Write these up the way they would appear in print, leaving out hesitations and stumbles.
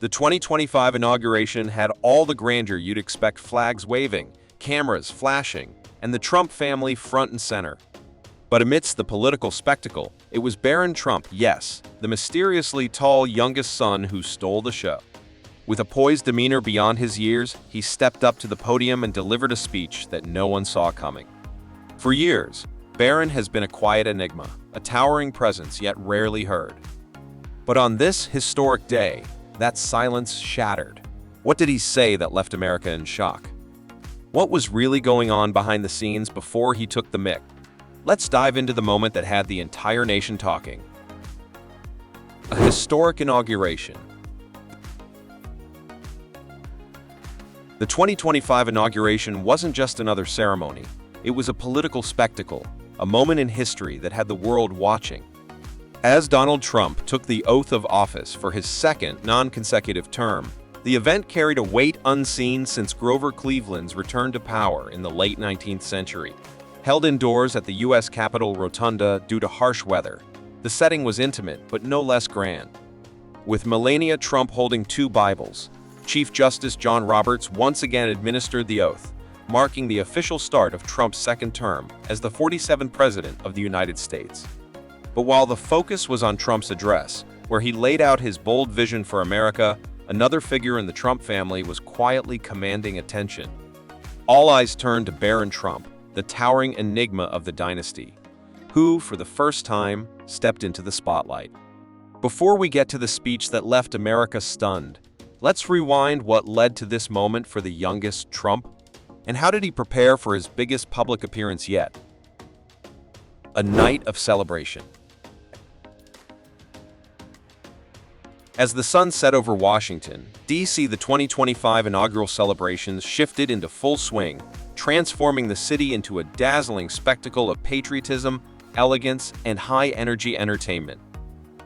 The 2025 inauguration had all the grandeur you'd expect: flags waving, cameras flashing, and the Trump family front and center. But amidst the political spectacle, it was Barron Trump, yes, the mysteriously tall youngest son, who stole the show. With a poised demeanor beyond his years, he stepped up to the podium and delivered a speech that no one saw coming. For years, Barron has been a quiet enigma, a towering presence yet rarely heard. But on this historic day, that silence shattered. What did he say that left America in shock? What was really going on behind the scenes before he took the mic? Let's dive into the moment that had the entire nation talking. A historic inauguration. The 2025 inauguration wasn't just another ceremony. It was a political spectacle, a moment in history that had the world watching. As Donald Trump took the oath of office for his second non-consecutive term, the event carried a weight unseen since Grover Cleveland's return to power in the late 19th century. Held indoors at the U.S. Capitol Rotunda due to harsh weather, the setting was intimate but no less grand. With Melania Trump holding two Bibles, Chief Justice John Roberts once again administered the oath, marking the official start of Trump's second term as the 47th President of the United States. But while the focus was on Trump's address, where he laid out his bold vision for America, another figure in the Trump family was quietly commanding attention. All eyes turned to Barron Trump, the towering enigma of the dynasty, who, for the first time, stepped into the spotlight. Before we get to the speech that left America stunned, let's rewind what led to this moment for the youngest Trump, and how did he prepare for his biggest public appearance yet? A night of celebration. As the sun set over Washington, D.C., the 2025 inaugural celebrations shifted into full swing, transforming the city into a dazzling spectacle of patriotism, elegance, and high-energy entertainment.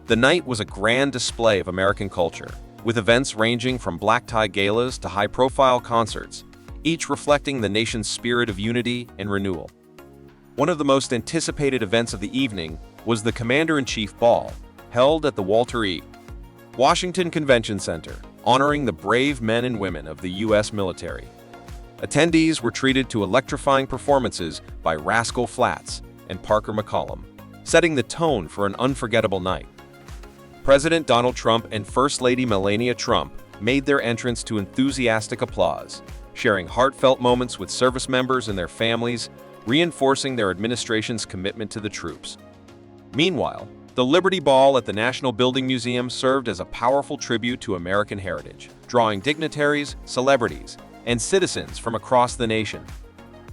The night was a grand display of American culture, with events ranging from black-tie galas to high-profile concerts, each reflecting the nation's spirit of unity and renewal. One of the most anticipated events of the evening was the Commander-in-Chief Ball, held at the Walter E. Washington Convention Center, honoring the brave men and women of the U.S. military. Attendees were treated to electrifying performances by Rascal Flatts and Parker McCollum, setting the tone for an unforgettable night. President Donald Trump and First Lady Melania Trump made their entrance to enthusiastic applause, sharing heartfelt moments with service members and their families, reinforcing their administration's commitment to the troops. Meanwhile, the Liberty Ball at the National Building Museum served as a powerful tribute to American heritage, drawing dignitaries, celebrities, and citizens from across the nation.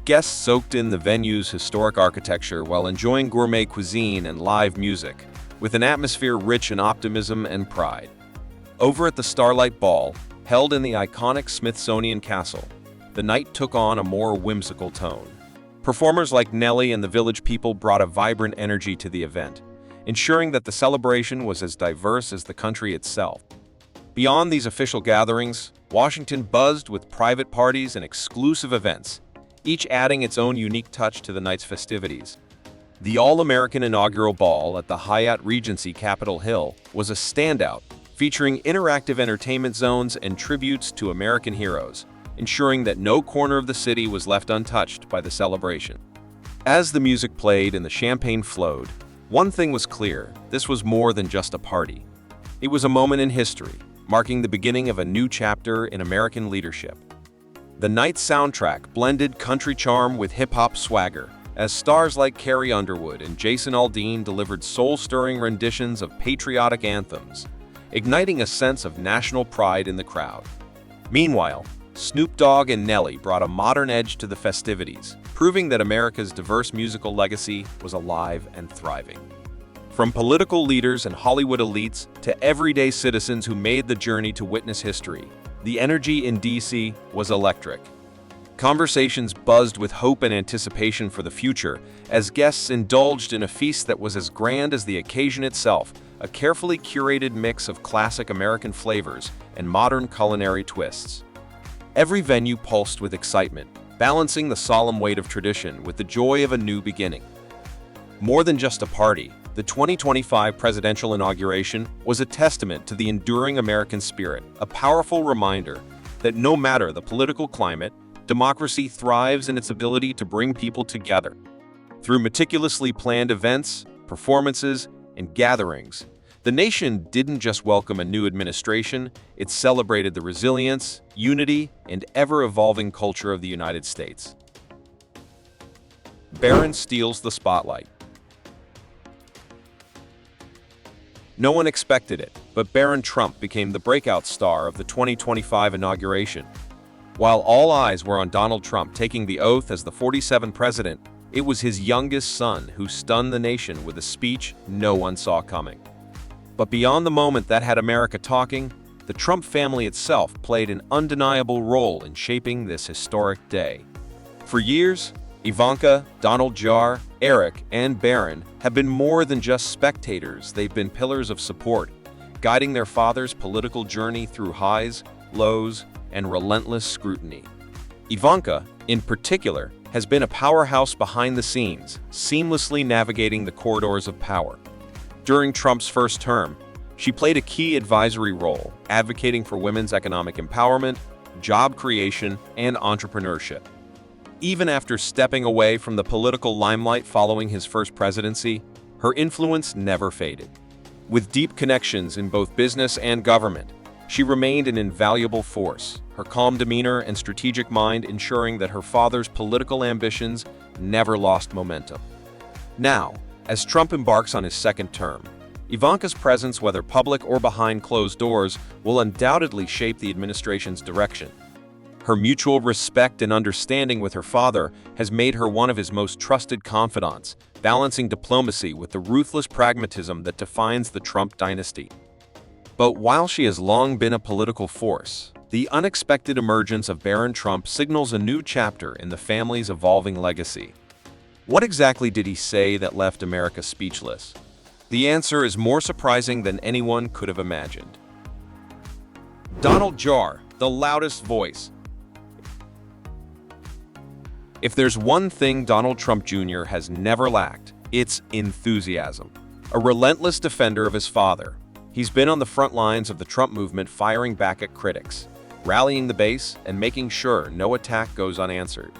Guests soaked in the venue's historic architecture while enjoying gourmet cuisine and live music, with an atmosphere rich in optimism and pride. Over at the Starlight Ball, held in the iconic Smithsonian Castle, the night took on a more whimsical tone. Performers like Nelly and the Village People brought a vibrant energy to the event, ensuring that the celebration was as diverse as the country itself. Beyond these official gatherings, Washington buzzed with private parties and exclusive events, each adding its own unique touch to the night's festivities. The All-American Inaugural Ball at the Hyatt Regency Capitol Hill was a standout, featuring interactive entertainment zones and tributes to American heroes, ensuring that no corner of the city was left untouched by the celebration. As the music played and the champagne flowed, one thing was clear: this was more than just a party. It was a moment in history, marking the beginning of a new chapter in American leadership. The night's soundtrack blended country charm with hip-hop swagger, as stars like Carrie Underwood and Jason Aldean delivered soul-stirring renditions of patriotic anthems, igniting a sense of national pride in the crowd. Meanwhile, Snoop Dogg and Nelly brought a modern edge to the festivities, proving that America's diverse musical legacy was alive and thriving. From political leaders and Hollywood elites to everyday citizens who made the journey to witness history, the energy in D.C. was electric. Conversations buzzed with hope and anticipation for the future as guests indulged in a feast that was as grand as the occasion itself, a carefully curated mix of classic American flavors and modern culinary twists. Every venue pulsed with excitement, balancing the solemn weight of tradition with the joy of a new beginning. More than just a party, The 2025 presidential inauguration was a testament to the enduring American spirit, a powerful reminder that no matter the political climate, democracy thrives in its ability to bring people together. Through meticulously planned events, performances, and gatherings, the nation didn't just welcome a new administration, it celebrated the resilience, unity, and ever-evolving culture of the United States. Barron steals the spotlight. No one expected it, but Barron Trump became the breakout star of the 2025 inauguration. While all eyes were on Donald Trump taking the oath as the 47th president, it was his youngest son who stunned the nation with a speech no one saw coming. But beyond the moment that had America talking, the Trump family itself played an undeniable role in shaping this historic day. For years, Ivanka, Donald Jr., Eric, and Barron have been more than just spectators. They've been pillars of support, guiding their father's political journey through highs, lows, and relentless scrutiny. Ivanka, in particular, has been a powerhouse behind the scenes, seamlessly navigating the corridors of power. During Trump's first term, she played a key advisory role, advocating for women's economic empowerment, job creation, and entrepreneurship. Even after stepping away from the political limelight following his first presidency, her influence never faded. With deep connections in both business and government, she remained an invaluable force, her calm demeanor and strategic mind ensuring that her father's political ambitions never lost momentum. Now, as Trump embarks on his second term, Ivanka's presence, whether public or behind closed doors, will undoubtedly shape the administration's direction. Her mutual respect and understanding with her father has made her one of his most trusted confidants, balancing diplomacy with the ruthless pragmatism that defines the Trump dynasty. But while she has long been a political force, the unexpected emergence of Barron Trump signals a new chapter in the family's evolving legacy. What exactly did he say that left America speechless? The answer is more surprising than anyone could have imagined. Donald Jr., the loudest voice. If there's one thing Donald Trump Jr. has never lacked, it's enthusiasm. A relentless defender of his father, he's been on the front lines of the Trump movement, firing back at critics, rallying the base, and making sure no attack goes unanswered.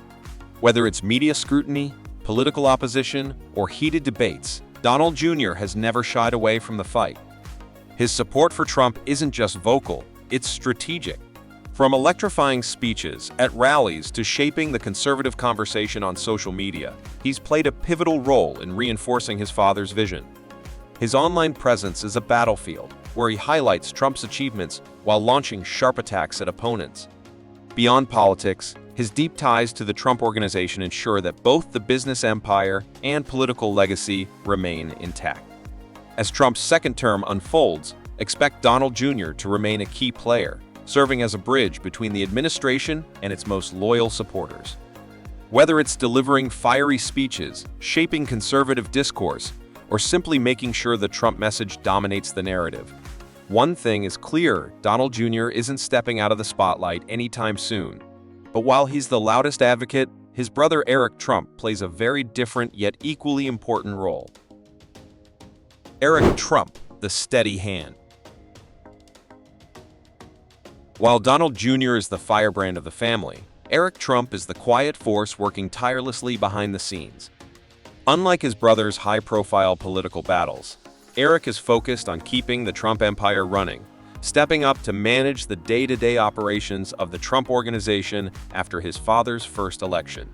Whether it's media scrutiny, political opposition, or heated debates, Donald Jr. has never shied away from the fight. His support for Trump isn't just vocal, it's strategic. From electrifying speeches at rallies to shaping the conservative conversation on social media, he's played a pivotal role in reinforcing his father's vision. His online presence is a battlefield where he highlights Trump's achievements while launching sharp attacks at opponents. Beyond politics, his deep ties to the Trump Organization ensure that both the business empire and political legacy remain intact. As Trump's second term unfolds, expect Donald Jr. to remain a key player, serving as a bridge between the administration and its most loyal supporters. Whether it's delivering fiery speeches, shaping conservative discourse, or simply making sure the Trump message dominates the narrative, one thing is clear: Donald Jr. isn't stepping out of the spotlight anytime soon. But while he's the loudest advocate, his brother Eric Trump plays a very different yet equally important role. Eric Trump, the steady hand. While Donald Jr. is the firebrand of the family, Eric Trump is the quiet force working tirelessly behind the scenes. Unlike his brother's high-profile political battles, Eric is focused on keeping the Trump empire running, stepping up to manage the day-to-day operations of the Trump Organization after his father's first election.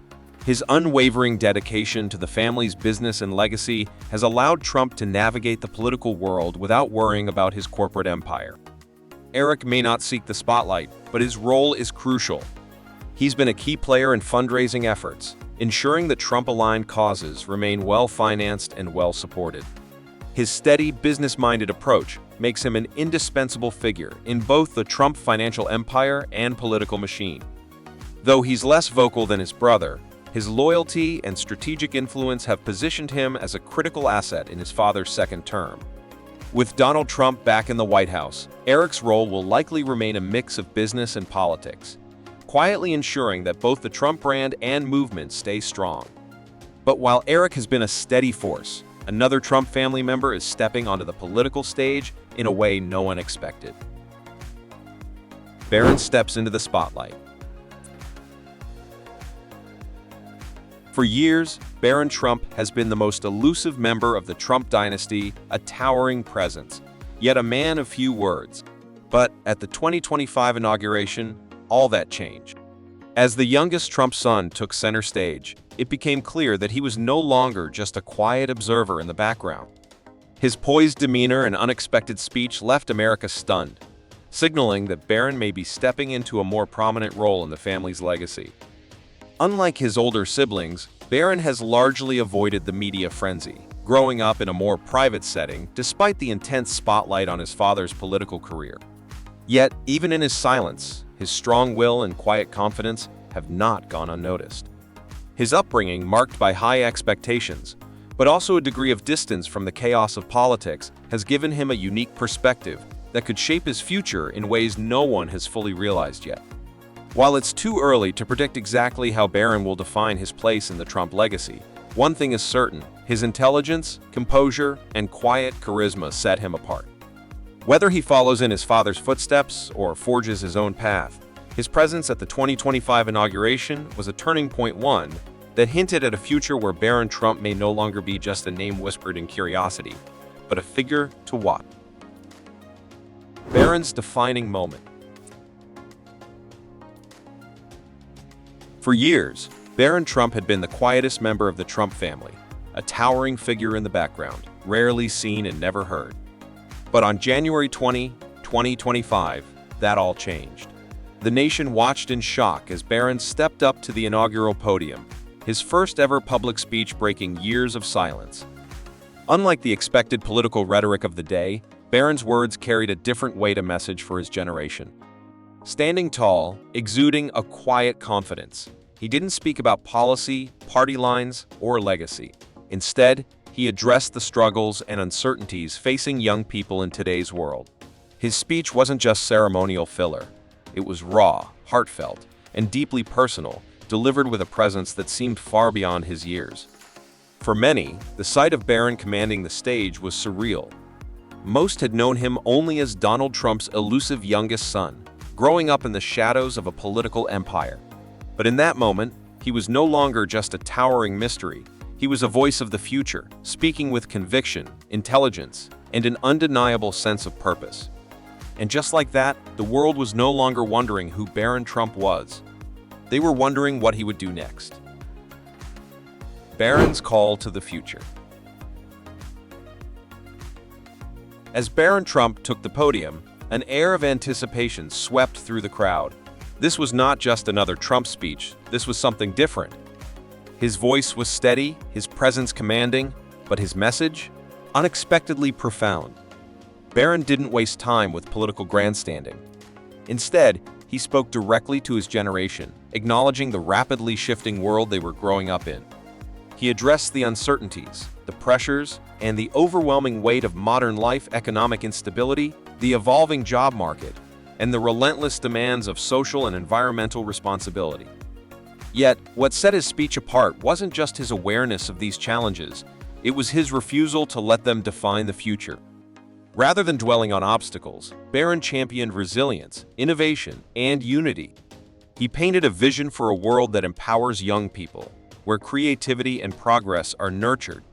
His unwavering dedication to the family's business and legacy has allowed Trump to navigate the political world without worrying about his corporate empire. Eric may not seek the spotlight, but his role is crucial. He's been a key player in fundraising efforts, ensuring that Trump-aligned causes remain well-financed and well-supported. His steady, business-minded approach makes him an indispensable figure in both the Trump financial empire and political machine. Though he's less vocal than his brother, his loyalty and strategic influence have positioned him as a critical asset in his father's second term. With Donald Trump back in the White House, Eric's role will likely remain a mix of business and politics, quietly ensuring that both the Trump brand and movement stay strong. But while Eric has been a steady force, Another Trump family member is stepping onto the political stage in a way no one expected. Barron steps into the spotlight. For years, Barron Trump has been the most elusive member of the Trump dynasty, a towering presence, yet a man of few words. But at the 2025 inauguration, all that changed. As the youngest Trump son took center stage, it became clear that he was no longer just a quiet observer in the background. His poised demeanor and unexpected speech left America stunned, signaling that Barron may be stepping into a more prominent role in the family's legacy. Unlike his older siblings, Barron has largely avoided the media frenzy, growing up in a more private setting despite the intense spotlight on his father's political career. Yet, even in his silence, his strong will and quiet confidence have not gone unnoticed. His upbringing, marked by high expectations, but also a degree of distance from the chaos of politics, has given him a unique perspective that could shape his future in ways no one has fully realized yet. While it's too early to predict exactly how Barron will define his place in the Trump legacy, one thing is certain: his intelligence, composure, and quiet charisma set him apart. Whether he follows in his father's footsteps or forges his own path, his presence at the 2025 inauguration was a turning point, one that hinted at a future where Barron Trump may no longer be just a name whispered in curiosity, but a figure to watch. Barron's defining moment. For years, Barron Trump had been the quietest member of the Trump family, a towering figure in the background, rarely seen and never heard. But on January 20, 2025, that all changed. The nation watched in shock as Barron stepped up to the inaugural podium, his first ever public speech breaking years of silence. Unlike the expected political rhetoric of the day, Barron's words carried a different weight, a message for his generation. Standing tall, exuding a quiet confidence, he didn't speak about policy, party lines, or legacy. Instead, he addressed the struggles and uncertainties facing young people in today's world. His speech wasn't just ceremonial filler. It was raw, heartfelt, and deeply personal, delivered with a presence that seemed far beyond his years. For many, the sight of Barron commanding the stage was surreal. Most had known him only as Donald Trump's elusive youngest son, growing up in the shadows of a political empire. But in that moment, he was no longer just a towering mystery. He was a voice of the future, speaking with conviction, intelligence, and an undeniable sense of purpose. And just like that, the world was no longer wondering who Barron Trump was. They were wondering what he would do next. Barron's call to the future. As Barron Trump took the podium, an air of anticipation swept through the crowd. This was not just another Trump speech, this was something different. His voice was steady, his presence commanding, but his message? Unexpectedly profound. Barron didn't waste time with political grandstanding. Instead, he spoke directly to his generation, acknowledging the rapidly shifting world they were growing up in. He addressed the uncertainties, the pressures, and the overwhelming weight of modern life, economic instability, the evolving job market, and the relentless demands of social and environmental responsibility. Yet, what set his speech apart wasn't just his awareness of these challenges, it was his refusal to let them define the future. Rather than dwelling on obstacles, Barron championed resilience, innovation, and unity. He painted a vision for a world that empowers young people, where creativity and progress are nurtured.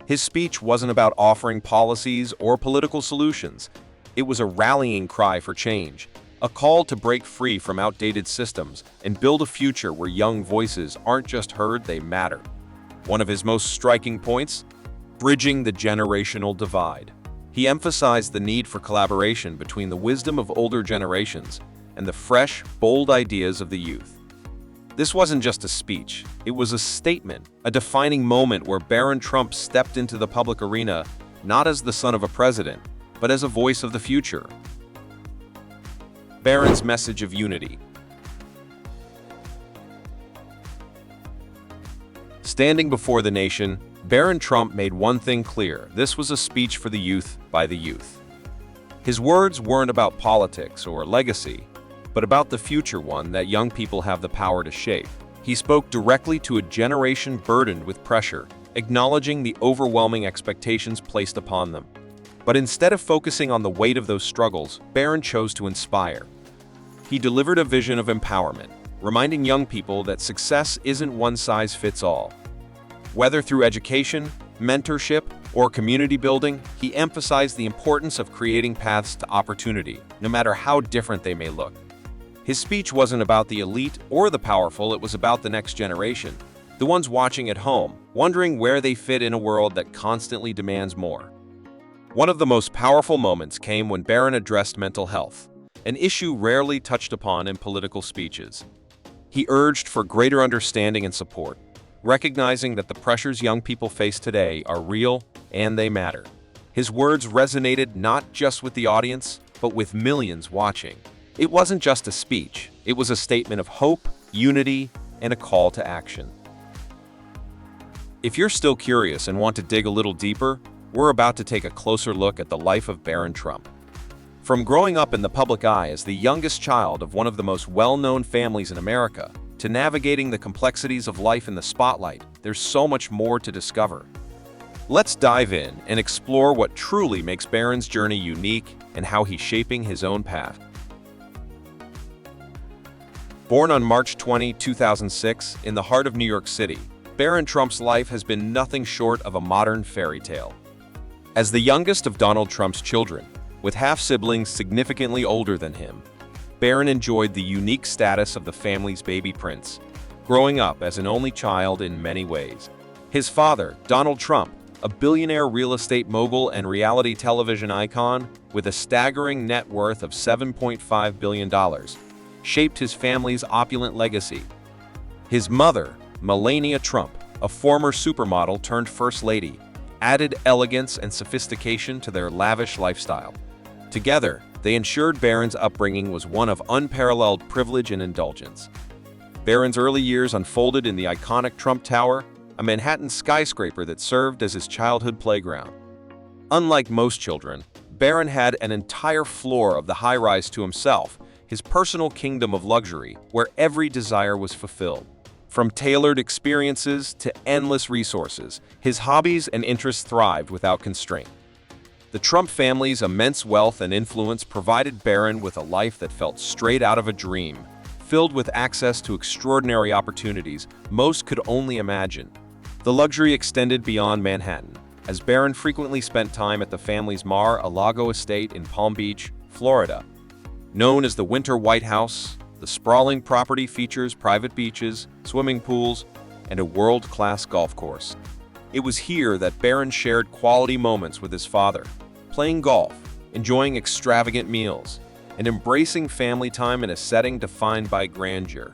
His speech wasn't about offering policies or political solutions. It was a rallying cry for change, a call to break free from outdated systems and build a future where young voices aren't just heard, they matter. One of his most striking points? Bridging the generational divide. He emphasized the need for collaboration between the wisdom of older generations and the fresh, bold ideas of the youth. This wasn't just a speech, it was a statement, a defining moment where Barron Trump stepped into the public arena not as the son of a president, but as a voice of the future. Barron's message of unity. Standing before the nation, Barron Trump made one thing clear: this was a speech for the youth by the youth. His words weren't about politics or legacy, but about the future, one that young people have the power to shape. He spoke directly to a generation burdened with pressure, acknowledging the overwhelming expectations placed upon them. But instead of focusing on the weight of those struggles, Barron chose to inspire. He delivered a vision of empowerment, reminding young people that success isn't one size fits all. Whether through education, mentorship, or community building, he emphasized the importance of creating paths to opportunity, no matter how different they may look. His speech wasn't about the elite or the powerful, it was about the next generation, the ones watching at home, wondering where they fit in a world that constantly demands more. One of the most powerful moments came when Barron addressed mental health, an issue rarely touched upon in political speeches. He urged for greater understanding and support, recognizing that the pressures young people face today are real and they matter. His words resonated not just with the audience, but with millions watching. It wasn't just a speech, it was a statement of hope, unity, and a call to action. If you're still curious and want to dig a little deeper, we're about to take a closer look at the life of Barron Trump. From growing up in the public eye as the youngest child of one of the most well-known families in America, to navigating the complexities of life in the spotlight, there's so much more to discover. Let's dive in and explore what truly makes Barron's journey unique and how he's shaping his own path. Born on March 20, 2006, in the heart of New York City, Barron Trump's life has been nothing short of a modern fairy tale. As the youngest of Donald Trump's children, with half-siblings significantly older than him, Barron enjoyed the unique status of the family's baby prince, growing up as an only child in many ways. His father, Donald Trump, a billionaire real estate mogul and reality television icon with a staggering net worth of $7.5 billion, shaped his family's opulent legacy. His mother, Melania Trump, a former supermodel turned first lady, added elegance and sophistication to their lavish lifestyle. Together, they ensured Barron's upbringing was one of unparalleled privilege and indulgence. Barron's early years unfolded in the iconic Trump Tower, a Manhattan skyscraper that served as his childhood playground. Unlike most children, Barron had an entire floor of the high-rise to himself, his personal kingdom of luxury, where every desire was fulfilled. From tailored experiences to endless resources, his hobbies and interests thrived without constraint. The Trump family's immense wealth and influence provided Barron with a life that felt straight out of a dream, filled with access to extraordinary opportunities most could only imagine. The luxury extended beyond Manhattan, as Barron frequently spent time at the family's Mar-a-Lago estate in Palm Beach, Florida. Known as the Winter White House, the sprawling property features private beaches, swimming pools, and a world-class golf course. It was here that Barron shared quality moments with his father, playing golf, enjoying extravagant meals, and embracing family time in a setting defined by grandeur.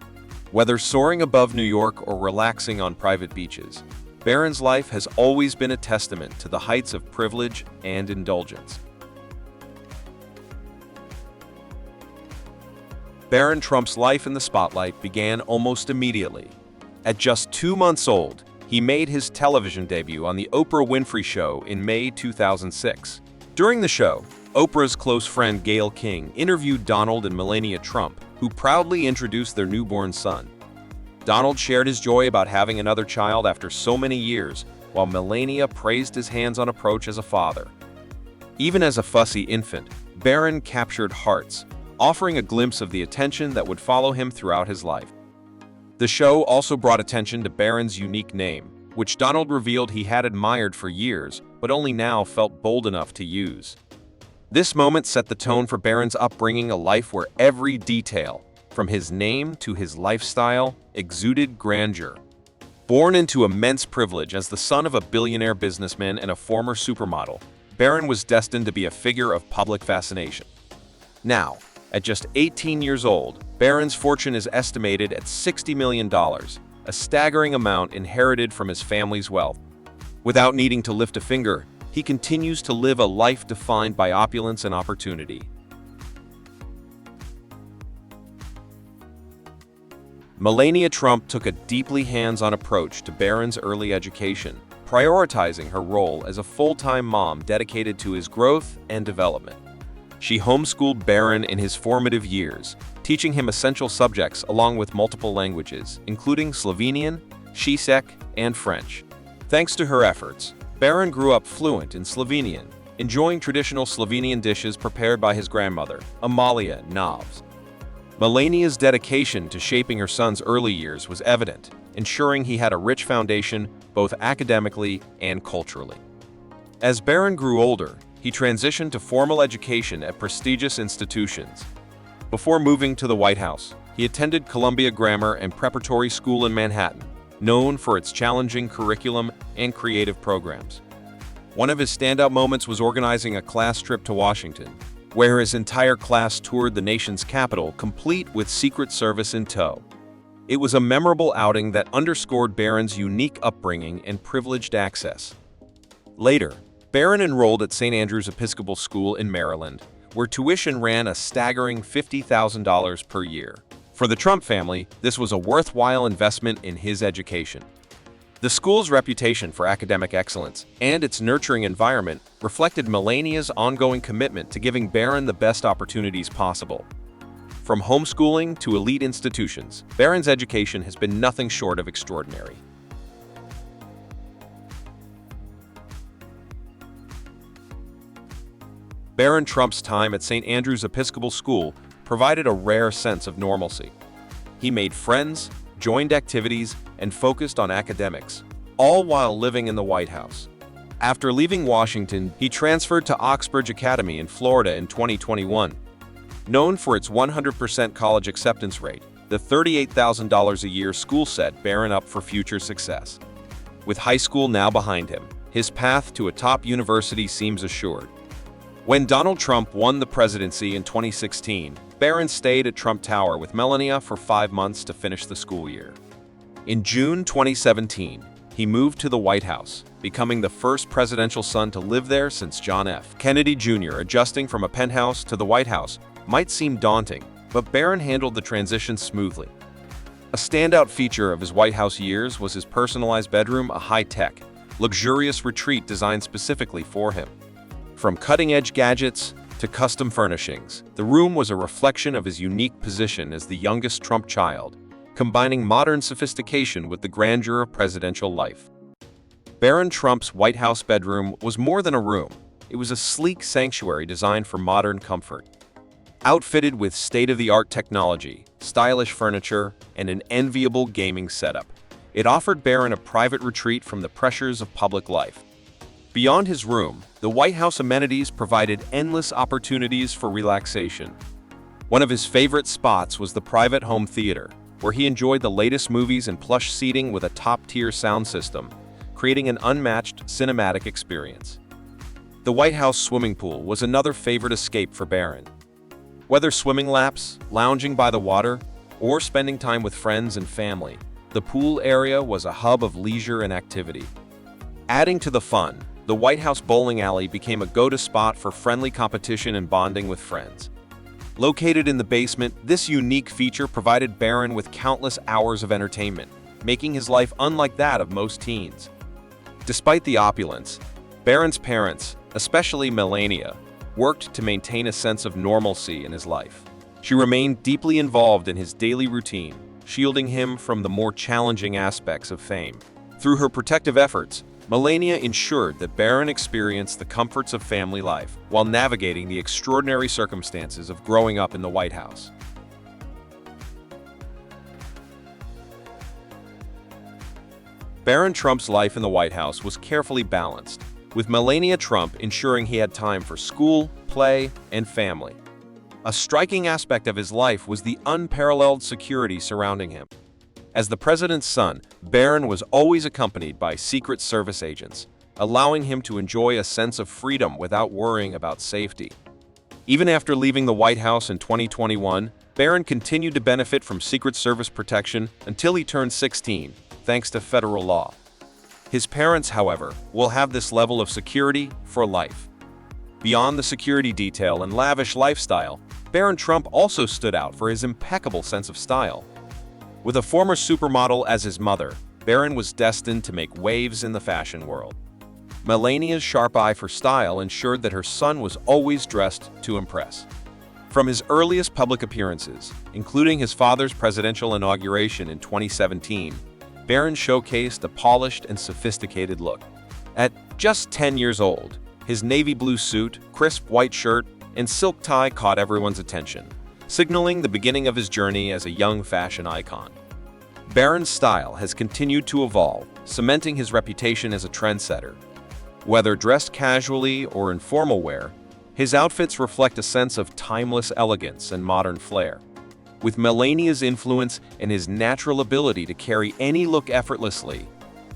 Whether soaring above New York or relaxing on private beaches, Barron's life has always been a testament to the heights of privilege and indulgence. Barron Trump's life in the spotlight began almost immediately. At just 2 months old, he made his television debut on The Oprah Winfrey Show in May 2006. During the show, Oprah's close friend Gayle King interviewed Donald and Melania Trump, who proudly introduced their newborn son. Donald shared his joy about having another child after so many years, while Melania praised his hands-on approach as a father. Even as a fussy infant, Barron captured hearts, offering a glimpse of the attention that would follow him throughout his life. The show also brought attention to Barron's unique name, which Donald revealed he had admired for years, but only now felt bold enough to use. This moment set the tone for Barron's upbringing, a life where every detail, from his name to his lifestyle, exuded grandeur. Born into immense privilege as the son of a billionaire businessman and a former supermodel, Barron was destined to be a figure of public fascination. Now, at just 18 years old, Barron's fortune is estimated at $60 million, a staggering amount inherited from his family's wealth. Without needing to lift a finger, he continues to live a life defined by opulence and opportunity. Melania Trump took a deeply hands-on approach to Barron's early education, prioritizing her role as a full-time mom dedicated to his growth and development. She homeschooled Barron in his formative years, teaching him essential subjects along with multiple languages, including Slovenian, Czech, and French. Thanks to her efforts, Barron grew up fluent in Slovenian, enjoying traditional Slovenian dishes prepared by his grandmother, Amalia Novs. Melania's dedication to shaping her son's early years was evident, ensuring he had a rich foundation both academically and culturally. As Barron grew older, he transitioned to formal education at prestigious institutions. Before moving to the White House, he attended Columbia Grammar and Preparatory School in Manhattan, known for its challenging curriculum and creative programs. One of his standout moments was organizing a class trip to Washington, where his entire class toured the nation's capital, complete with Secret Service in tow. It was a memorable outing that underscored Barron's unique upbringing and privileged access. Later, Barron enrolled at St. Andrew's Episcopal School in Maryland, where tuition ran a staggering $50,000 per year. For the Trump family, this was a worthwhile investment in his education. The school's reputation for academic excellence and its nurturing environment reflected Melania's ongoing commitment to giving Barron the best opportunities possible. From homeschooling to elite institutions, Barron's education has been nothing short of extraordinary. Barron Trump's time at St. Andrew's Episcopal School provided a rare sense of normalcy. He made friends, joined activities, and focused on academics, all while living in the White House. After leaving Washington, he transferred to Oxbridge Academy in Florida in 2021. Known for its 100% college acceptance rate, the $38,000 a year school set Barron up for future success. With high school now behind him, his path to a top university seems assured. When Donald Trump won the presidency in 2016, Barron stayed at Trump Tower with Melania for 5 months to finish the school year. In June 2017, he moved to the White House, becoming the first presidential son to live there since John F. Kennedy Jr. Adjusting from a penthouse to the White House might seem daunting, but Barron handled the transition smoothly. A standout feature of his White House years was his personalized bedroom, a high-tech, luxurious retreat designed specifically for him. From cutting-edge gadgets to custom furnishings, the room was a reflection of his unique position as the youngest Trump child, combining modern sophistication with the grandeur of presidential life. Barron Trump's White House bedroom was more than a room. It was a sleek sanctuary designed for modern comfort. Outfitted with state-of-the-art technology, stylish furniture, and an enviable gaming setup, it offered Barron a private retreat from the pressures of public life. Beyond his room, the White House amenities provided endless opportunities for relaxation. One of his favorite spots was the private home theater, where he enjoyed the latest movies and plush seating with a top-tier sound system, creating an unmatched cinematic experience. The White House swimming pool was another favorite escape for Barron. Whether swimming laps, lounging by the water, or spending time with friends and family, the pool area was a hub of leisure and activity. Adding to the fun, the White House bowling alley became a go-to spot for friendly competition and bonding with friends. Located in the basement, this unique feature provided Barron with countless hours of entertainment, making his life unlike that of most teens. Despite the opulence, Barron's parents, especially Melania, worked to maintain a sense of normalcy in his life. She remained deeply involved in his daily routine, shielding him from the more challenging aspects of fame. Through her protective efforts, Melania ensured that Barron experienced the comforts of family life while navigating the extraordinary circumstances of growing up in the White House. Barron Trump's life in the White House was carefully balanced, with Melania Trump ensuring he had time for school, play, and family. A striking aspect of his life was the unparalleled security surrounding him. As the president's son, Barron was always accompanied by Secret Service agents, allowing him to enjoy a sense of freedom without worrying about safety. Even after leaving the White House in 2021, Barron continued to benefit from Secret Service protection until he turned 16, thanks to federal law. His parents, however, will have this level of security for life. Beyond the security detail and lavish lifestyle, Barron Trump also stood out for his impeccable sense of style. With a former supermodel as his mother, Barron was destined to make waves in the fashion world. Melania's sharp eye for style ensured that her son was always dressed to impress. From his earliest public appearances, including his father's presidential inauguration in 2017, Barron showcased a polished and sophisticated look. At just 10 years old, his navy blue suit, crisp white shirt, and silk tie caught everyone's attention, signaling the beginning of his journey as a young fashion icon. Barron's style has continued to evolve, cementing his reputation as a trendsetter. Whether dressed casually or in formal wear, his outfits reflect a sense of timeless elegance and modern flair. With Melania's influence and his natural ability to carry any look effortlessly,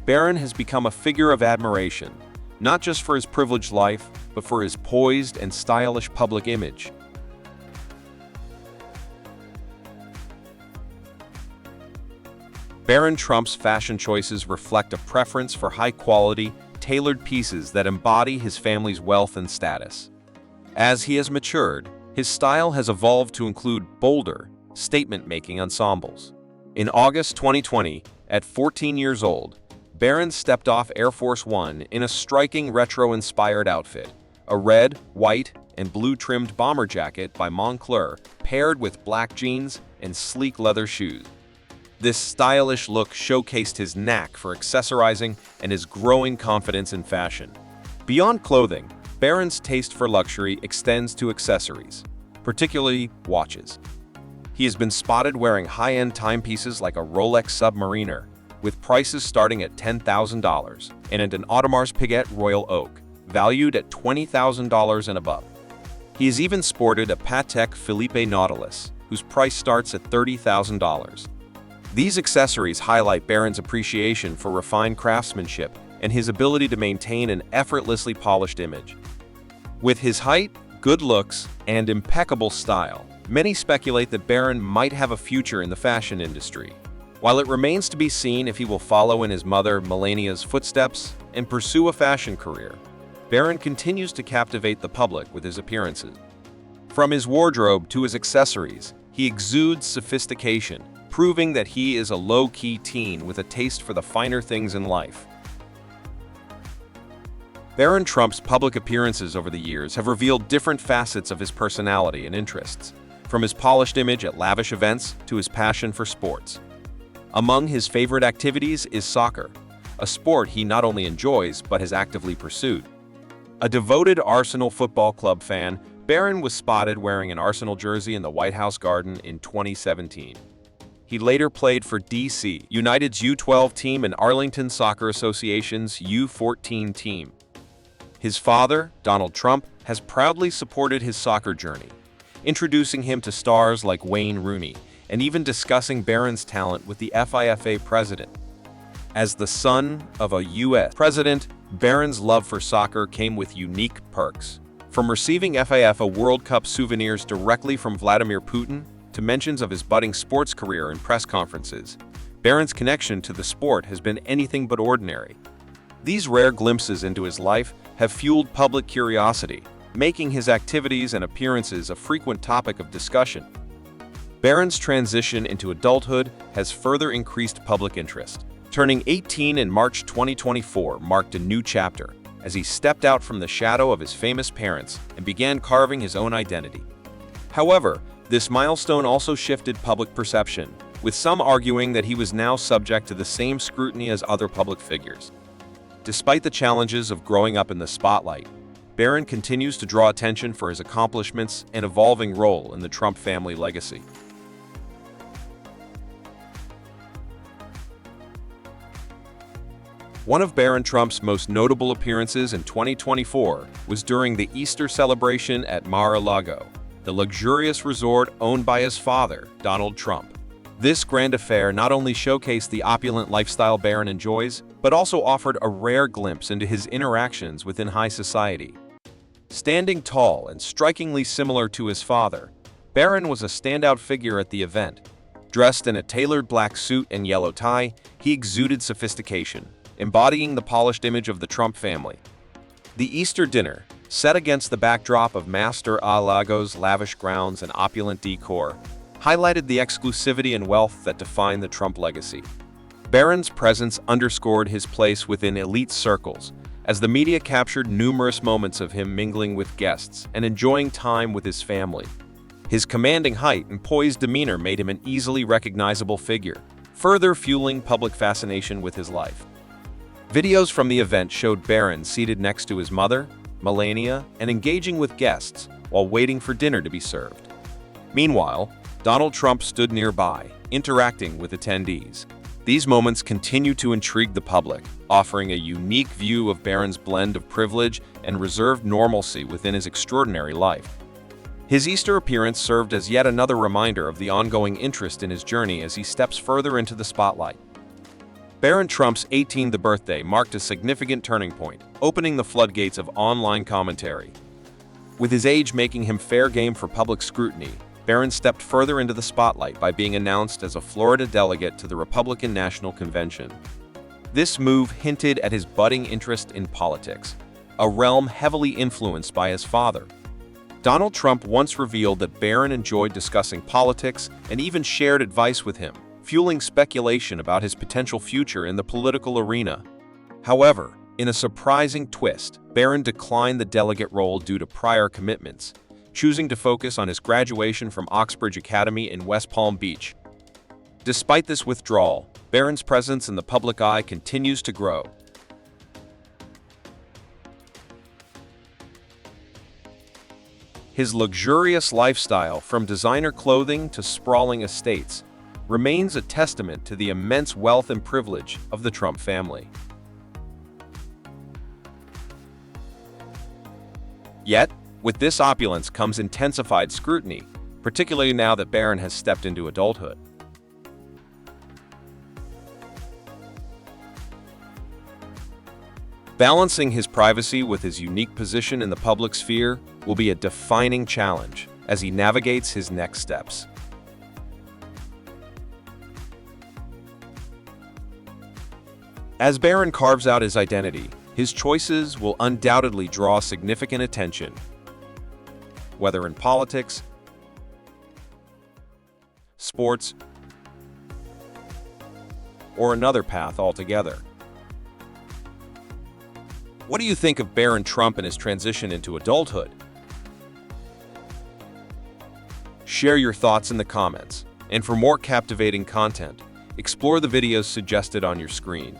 Barron has become a figure of admiration, not just for his privileged life, but for his poised and stylish public image. Barron Trump's fashion choices reflect a preference for high-quality, tailored pieces that embody his family's wealth and status. As he has matured, his style has evolved to include bolder, statement-making ensembles. In August 2020, at 14 years old, Barron stepped off Air Force One in a striking retro-inspired outfit, a red, white, and blue-trimmed bomber jacket by Moncler paired with black jeans and sleek leather shoes. This stylish look showcased his knack for accessorizing and his growing confidence in fashion. Beyond clothing, Barron's taste for luxury extends to accessories, particularly watches. He has been spotted wearing high-end timepieces like a Rolex Submariner, with prices starting at $10,000, and an Audemars Piguet Royal Oak, valued at $20,000 and above. He has even sported a Patek Philippe Nautilus, whose price starts at $30,000. These accessories highlight Barron's appreciation for refined craftsmanship and his ability to maintain an effortlessly polished image. With his height, good looks, and impeccable style, many speculate that Barron might have a future in the fashion industry. While it remains to be seen if he will follow in his mother Melania's footsteps and pursue a fashion career, Barron continues to captivate the public with his appearances. From his wardrobe to his accessories, he exudes sophistication, proving that he is a low-key teen with a taste for the finer things in life. Barron Trump's public appearances over the years have revealed different facets of his personality and interests, from his polished image at lavish events to his passion for sports. Among his favorite activities is soccer, a sport he not only enjoys but has actively pursued. A devoted Arsenal Football Club fan, Barron was spotted wearing an Arsenal jersey in the White House garden in 2017. He later played for DC United's U12 team and Arlington Soccer Association's U14 team. His father, Donald Trump, has proudly supported his soccer journey, introducing him to stars like Wayne Rooney and even discussing Barron's talent with the FIFA president. As the son of a U.S. president, Barron's love for soccer came with unique perks. From receiving FIFA World Cup souvenirs directly from Vladimir Putin to mentions of his budding sports career in press conferences, Barron's connection to the sport has been anything but ordinary. These rare glimpses into his life have fueled public curiosity, making his activities and appearances a frequent topic of discussion. Barron's transition into adulthood has further increased public interest. Turning 18 in March 2024 marked a new chapter as he stepped out from the shadow of his famous parents and began carving his own identity. However, this milestone also shifted public perception, with some arguing that he was now subject to the same scrutiny as other public figures. Despite the challenges of growing up in the spotlight, Barron continues to draw attention for his accomplishments and evolving role in the Trump family legacy. One of Barron Trump's most notable appearances in 2024 was during the Easter celebration at Mar-a-Lago, the luxurious resort owned by his father, Donald Trump. This grand affair not only showcased the opulent lifestyle Barron enjoys, but also offered a rare glimpse into his interactions within high society. Standing tall and strikingly similar to his father, Barron was a standout figure at the event. Dressed in a tailored black suit and yellow tie, he exuded sophistication, embodying the polished image of the Trump family. The Easter dinner, set against the backdrop of Mar-a-Lago's lavish grounds and opulent decor, highlighted the exclusivity and wealth that define the Trump legacy. Barron's presence underscored his place within elite circles, as the media captured numerous moments of him mingling with guests and enjoying time with his family. His commanding height and poised demeanor made him an easily recognizable figure, further fueling public fascination with his life. Videos from the event showed Barron seated next to his mother, Melania, and engaging with guests while waiting for dinner to be served. Meanwhile, Donald Trump stood nearby, interacting with attendees. These moments continue to intrigue the public, offering a unique view of Barron's blend of privilege and reserved normalcy within his extraordinary life. His Easter appearance served as yet another reminder of the ongoing interest in his journey as he steps further into the spotlight. Barron Trump's 18th birthday marked a significant turning point, opening the floodgates of online commentary. With his age making him fair game for public scrutiny, Barron stepped further into the spotlight by being announced as a Florida delegate to the Republican National Convention. This move hinted at his budding interest in politics, a realm heavily influenced by his father. Donald Trump once revealed that Barron enjoyed discussing politics and even shared advice with him, fueling speculation about his potential future in the political arena. However, in a surprising twist, Barron declined the delegate role due to prior commitments, choosing to focus on his graduation from Oxbridge Academy in West Palm Beach. Despite this withdrawal, Barron's presence in the public eye continues to grow. His luxurious lifestyle, from designer clothing to sprawling estates, remains a testament to the immense wealth and privilege of the Trump family. Yet, with this opulence comes intensified scrutiny, particularly now that Barron has stepped into adulthood. Balancing his privacy with his unique position in the public sphere will be a defining challenge as he navigates his next steps. As Barron carves out his identity, his choices will undoubtedly draw significant attention, whether in politics, sports, or another path altogether. What do you think of Barron Trump and his transition into adulthood? Share your thoughts in the comments, and for more captivating content, explore the videos suggested on your screen.